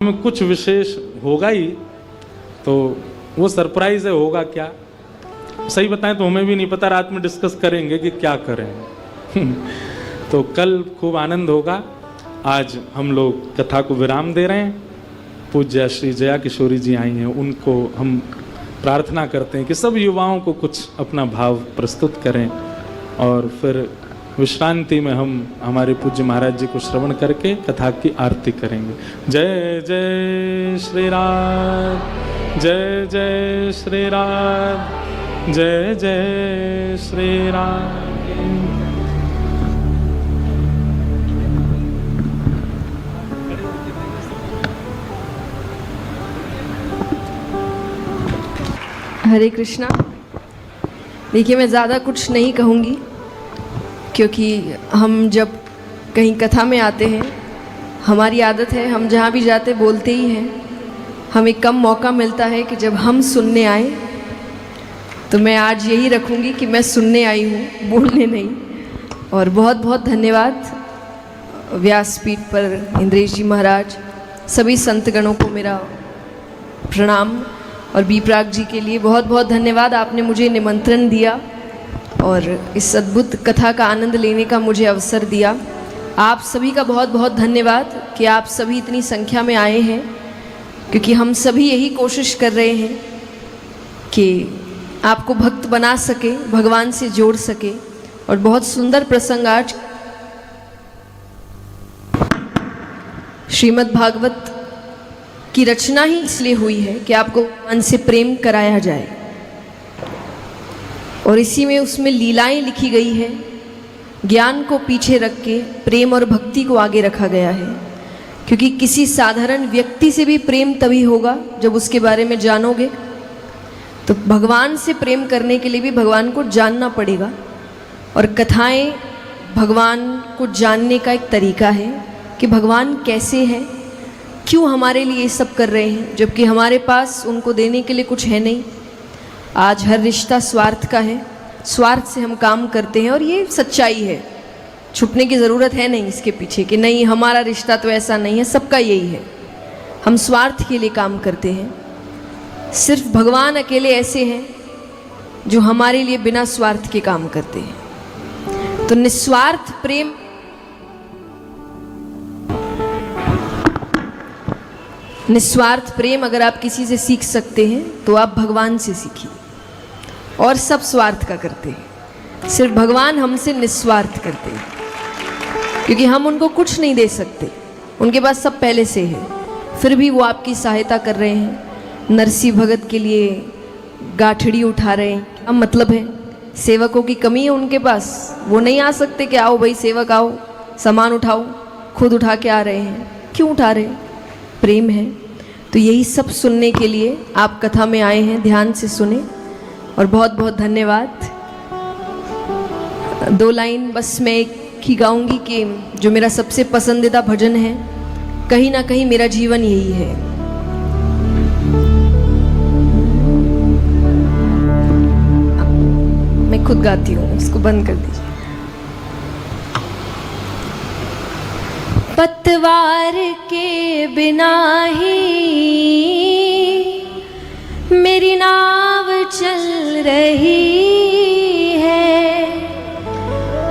में कुछ विशेष होगा ही, तो वो सरप्राइज है, होगा क्या सही बताएं तो हमें भी नहीं पता, रात में डिस्कस करेंगे कि क्या करें। तो कल खूब आनंद होगा। आज हम लोग कथा को विराम दे रहे हैं। पूज्य श्री जया किशोरी जी आई हैं, उनको हम प्रार्थना करते हैं कि सब युवाओं को कुछ अपना भाव प्रस्तुत करें और फिर विश्रांति में हम हमारे पूज्य महाराज जी को श्रवण करके कथा की आरती करेंगे। जय जय श्री राम, जय जय श्री राम, जय जय श्री राम। हरे कृष्णा। देखिए, मैं ज़्यादा कुछ नहीं कहूँगी क्योंकि हम जब कहीं कथा में आते हैं, हमारी आदत है, हम जहाँ भी जाते बोलते ही हैं। हमें कम मौका मिलता है कि जब हम सुनने आए, तो मैं आज यही रखूँगी कि मैं सुनने आई हूँ, बोलने नहीं। और बहुत बहुत धन्यवाद व्यासपीठ पर इंद्रेश जी महाराज, सभी संतगणों को मेरा प्रणाम। और बीपराग जी के लिए बहुत बहुत धन्यवाद, आपने मुझे निमंत्रण दिया और इस अद्भुत कथा का आनंद लेने का मुझे अवसर दिया। आप सभी का बहुत बहुत धन्यवाद कि आप सभी इतनी संख्या में आए हैं, क्योंकि हम सभी यही कोशिश कर रहे हैं कि आपको भक्त बना सके, भगवान से जोड़ सके। और बहुत सुंदर प्रसंग आज श्रीमद् भागवत की रचना ही इसलिए हुई है कि आपको भगवान से प्रेम कराया जाए, और इसी में उसमें लीलाएं लिखी गई है। ज्ञान को पीछे रख के प्रेम और भक्ति को आगे रखा गया है, क्योंकि किसी साधारण व्यक्ति से भी प्रेम तभी होगा जब उसके बारे में जानोगे। तो भगवान से प्रेम करने के लिए भी भगवान को जानना पड़ेगा, और कथाएं भगवान को जानने का एक तरीका है कि भगवान कैसे हैं, क्यों हमारे लिए ये सब कर रहे हैं, जबकि हमारे पास उनको देने के लिए कुछ है नहीं। आज हर रिश्ता स्वार्थ का है, स्वार्थ से हम काम करते हैं, और ये सच्चाई है, छुपने की ज़रूरत है नहीं इसके पीछे कि नहीं हमारा रिश्ता तो ऐसा नहीं है। सबका यही है, हम स्वार्थ के लिए काम करते हैं। सिर्फ भगवान अकेले ऐसे हैं जो हमारे लिए बिना स्वार्थ के काम करते हैं। तो निस्वार्थ प्रेम, निस्वार्थ प्रेम अगर आप किसी से सीख सकते हैं तो आप भगवान से सीखिए। और सब स्वार्थ का करते हैं, सिर्फ भगवान हमसे निस्वार्थ करते हैं, क्योंकि हम उनको कुछ नहीं दे सकते, उनके पास सब पहले से है। फिर भी वो आपकी सहायता कर रहे हैं। नरसिंह भगत के लिए गाठड़ी उठा रहे हैं, क्या मतलब है? सेवकों की कमी है उनके पास, वो नहीं आ सकते कि आओ भाई सेवक आओ सामान उठाओ, खुद उठा के आ रहे हैं। क्यों उठा रहे हैं? प्रेम है। तो यही सब सुनने के लिए आप कथा में आए हैं, ध्यान से सुने। और बहुत बहुत धन्यवाद। 2 लाइन बस मैं एक ही गाऊंगी कि जो मेरा सबसे पसंदीदा भजन है, कहीं ना कहीं मेरा जीवन यही है। मैं खुद गाती हूँ, उसको बंद कर दीजिए। पतवार के बिना ही मेरी नाव चल रही है,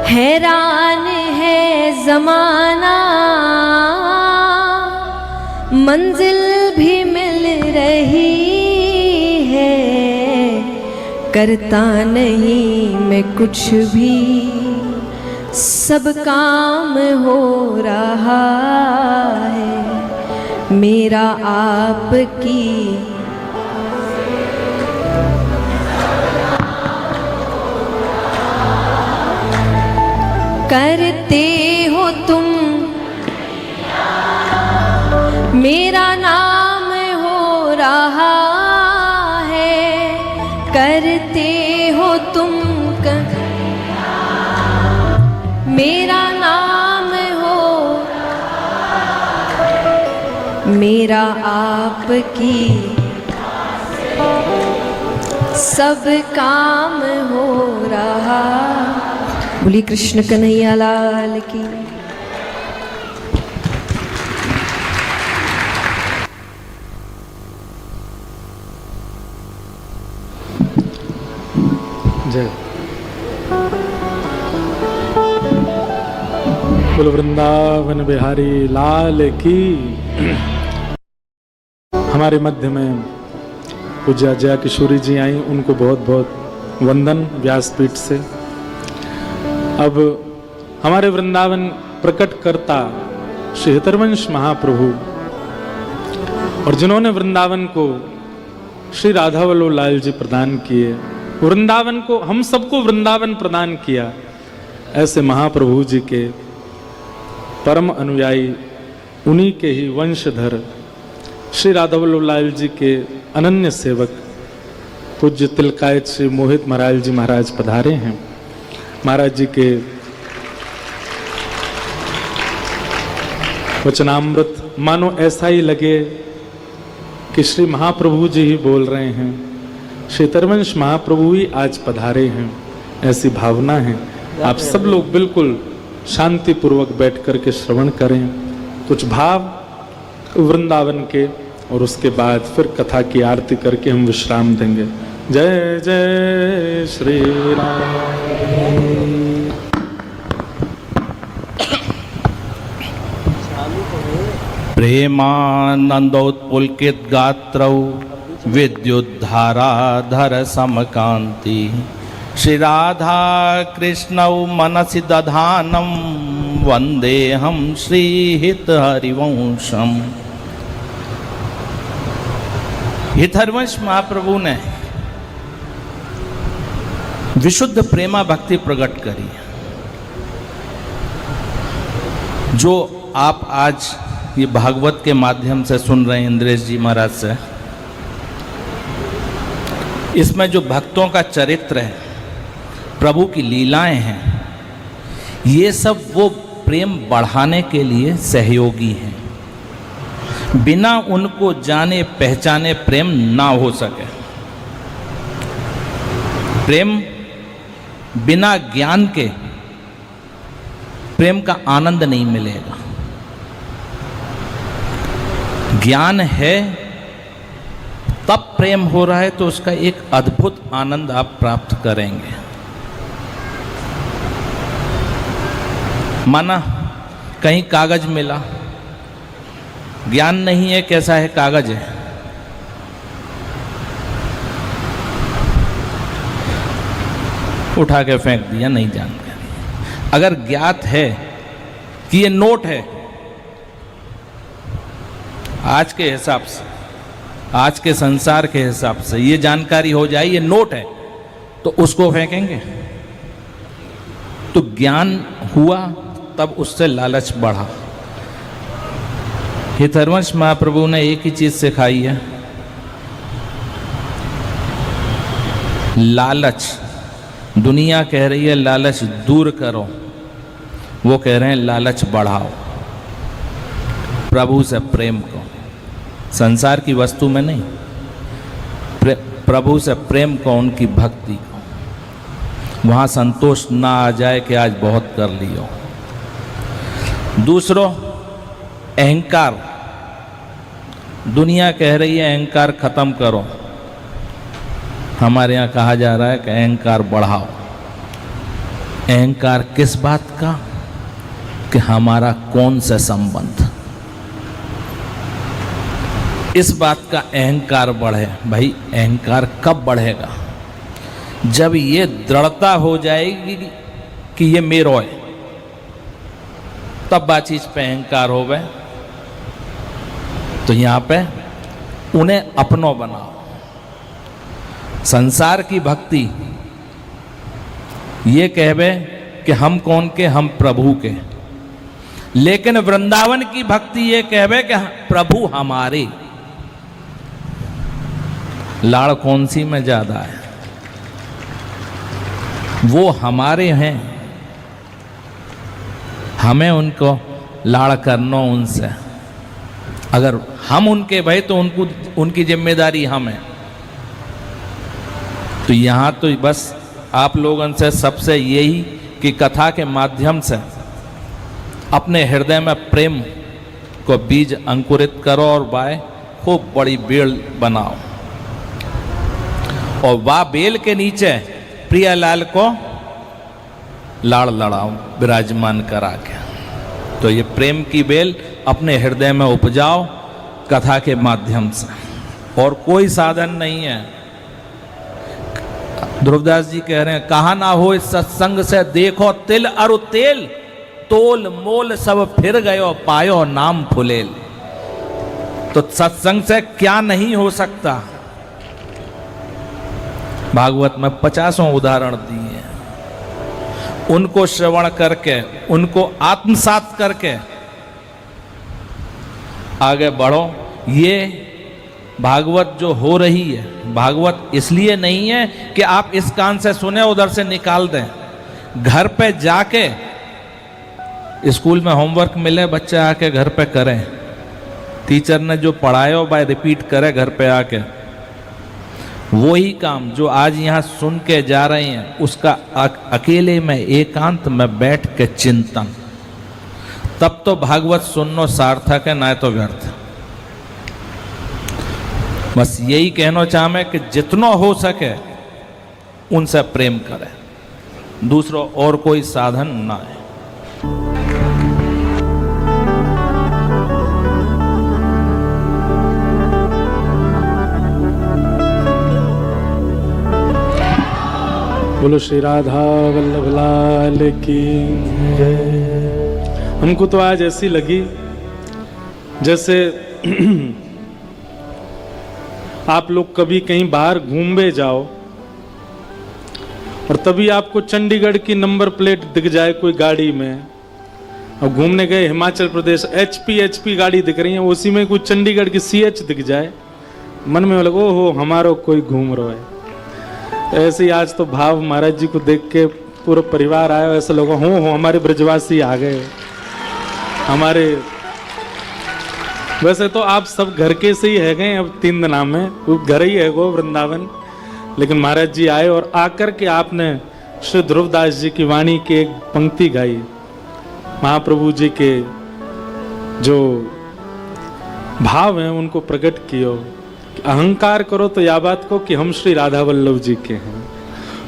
हैरान है ज़माना, मंजिल भी मिल रही है, करता नहीं मैं कुछ भी, सब काम हो रहा है मेरा आपकी। करते हो तुम, मेरा नाम हो रहा है, करते हो तुम, मेरा नाम हो, मेरा आपकी, सब काम हो रहा। बोलिए कृष्ण कन्हैया लाल की। जय बोल वृंदावन बिहारी लाल की। हमारे मध्य में पूज्य जया किशोरी जी आई, उनको बहुत बहुत वंदन व्यासपीठ से। अब हमारे वृंदावन प्रकट करता श्री हितरवंश महाप्रभु और जिन्होंने वृंदावन को श्री राधा वल्लभ लाल जी प्रदान किए, वृंदावन को, हम सबको वृंदावन प्रदान किया, ऐसे महाप्रभु जी के परम अनुयायी, उन्हीं के ही वंशधर श्री राधा वल्लभ लाल जी के अनन्य सेवक पूज्य तिलकायत श्री मोहित महाराज जी महाराज पधारे हैं। महाराज जी के वचनामृत मानो ऐसा ही लगे कि श्री महाप्रभु जी ही बोल रहे हैं, श्री हितरवंश महाप्रभु ही आज पधारे हैं, ऐसी भावना है। आप सब लोग बिल्कुल शांति पूर्वक बैठ कर के श्रवण करें कुछ भाव वृंदावन के, और उसके बाद फिर कथा की आरती करके हम विश्राम देंगे। जय जय श्री राम। प्रेमानंदोत्पुलकित गात्रौ विद्युद्धाराधर समकांति श्री राधा कृष्णौ मनसि दधानं वंदेहम श्री हित हरिवंशम। हितरवंश महाप्रभु ने विशुद्ध प्रेमा भक्ति प्रकट करी, जो आप आज ये भागवत के माध्यम से सुन रहे हैं इंद्रेश जी महाराज से। इसमें जो भक्तों का चरित्र है, प्रभु की लीलाएं हैं, ये सब वो प्रेम बढ़ाने के लिए सहयोगी हैं। बिना उनको जाने पहचाने प्रेम ना हो सके। प्रेम बिना ज्ञान के प्रेम का आनंद नहीं मिलेगा। ज्ञान है तब प्रेम हो रहा है तो उसका एक अद्भुत आनंद आप प्राप्त करेंगे। माना कहीं कागज मिला, ज्ञान नहीं है कैसा है कागज है, उठा के फेंक दिया, नहीं जानकारी। अगर ज्ञात है कि ये नोट है, आज के हिसाब से, आज के संसार के हिसाब से ये जानकारी हो जाए ये नोट है, तो उसको फेंकेंगे। तो ज्ञान हुआ तब उससे लालच बढ़ा। हितरवंश महाप्रभु ने एक ही चीज सिखाई है, लालच। दुनिया कह रही है लालच दूर करो, वो कह रहे हैं लालच बढ़ाओ। प्रभु से प्रेम को, संसार की वस्तु में नहीं, प्रभु से प्रेम को, उनकी भक्ति को। वहाँ संतोष ना आ जाए कि आज बहुत कर लियो। दूसरों, अहंकार। दुनिया कह रही है अहंकार खत्म करो, हमारे यहाँ कहा जा रहा है कि अहंकार बढ़ाओ। अहंकार किस बात का? कि हमारा कौन सा संबंध, इस बात का अहंकार बढ़े। भाई अहंकार कब बढ़ेगा? जब ये दृढ़ता हो जाएगी कि ये मेरो है, तब बातचीत पे अहंकार हो गए। तो यहाँ पे उन्हें अपनों बनाओ। संसार की भक्ति ये कहवे कि हम कौन के, हम प्रभु के। लेकिन वृंदावन की भक्ति ये कहवे कि प्रभु हमारे। लाड़ कौन सी में ज्यादा है? वो हमारे हैं, हमें उनको लाड़ करना उनसे। अगर हम उनके भाई तो उनकी जिम्मेदारी हम है। तो यहाँ तो बस आप लोगों से सबसे यही कि कथा के माध्यम से अपने हृदय में प्रेम को बीज अंकुरित करो और बाय खूब बड़ी बेल बनाओ। और वाह बेल के नीचे प्रियालाल को लाड़ लड़ाओ विराजमान करा के। तो ये प्रेम की बेल अपने हृदय में उपजाओ कथा के माध्यम से, और कोई साधन नहीं है। ध्रुवदास जी कह रहे हैं, कहा ना हो इस सत्संग से देखो तिल अरु तेल, तोल मोल सब फिर गयो पायो नाम फुलेल। तो सत्संग से क्या नहीं हो सकता। भागवत में 50 उदाहरण दिए, उनको श्रवण करके, उनको आत्मसात करके आगे बढ़ो। ये भागवत जो हो रही है, भागवत इसलिए नहीं है कि आप इस कान से सुने उधर से निकाल दें। घर पे जाके, स्कूल में होमवर्क मिले बच्चे आके घर पे करें, टीचर ने जो पढ़ाया हो बाय रिपीट करे घर पे आके। वही काम जो आज यहाँ सुन के जा रहे हैं, उसका अकेले में एकांत में बैठ के चिंतन, तब तो भागवत सुनना सार्थक है, ना तो व्यर्थ। बस यही कहना चाहे कि जितना हो सके उनसे प्रेम करें, दूसरा और कोई साधन ना है। बोलो श्री राधा वल्लभ लाल की जय। हमको तो आज ऐसी लगी जैसे आप लोग कभी कहीं बाहर घूमने जाओ और तभी आपको चंडीगढ़ की नंबर प्लेट दिख जाए कोई गाड़ी में, और घूमने गए हिमाचल प्रदेश, HP गाड़ी दिख रही है, उसी में कोई चंडीगढ़ की CH दिख जाए, मन में लगो हो हमारो कोई घूम रहा है। ऐसे ही आज तो भाव महाराज जी को देख के पूरा परिवार आया, ऐसे लोग हो हमारे ब्रजवासी आ गए हमारे। वैसे तो आप सब घर के से ही है गए, अब 3 दिना में वो घर ही है गो वृंदावन, लेकिन महाराज जी आए और आकर के आपने श्री ध्रुवदास जी की वाणी की एक पंक्ति गाई, महाप्रभु जी के जो भाव हैं उनको प्रकट कियो। अहंकार करो तो या बात को कि हम श्री राधा वल्लभ जी के हैं,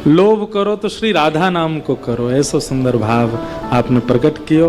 लोभ करो तो श्री राधा नाम को करो, ऐसा सुंदर भाव आपने प्रकट कियो।